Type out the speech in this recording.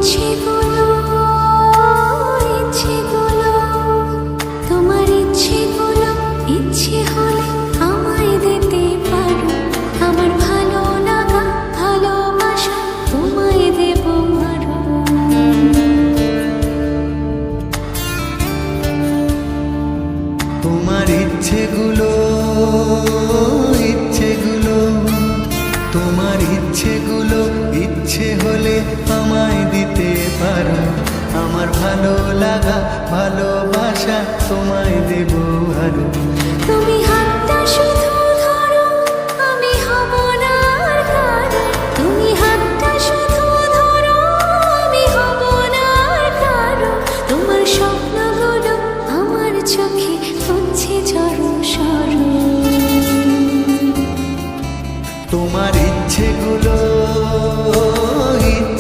ইচ্ছেগুলো ইচ্ছেগুলো তোমার ইচ্ছেগুলো ইচ্ছে হলে আমায় দিতে পারো আমার ভালো লাগা ভালোবাসা তোমায় দেব আরো তোমার ইচ্ছেগুলো ইচ্ছেগুলো তোমার ইচ্ছেগুলো ইচ্ছে হলে আমায় দিতে পারো আমার ভালো লাগা ভালোবাসা তোমায় দেব আরো তুমি হাতটা শুধু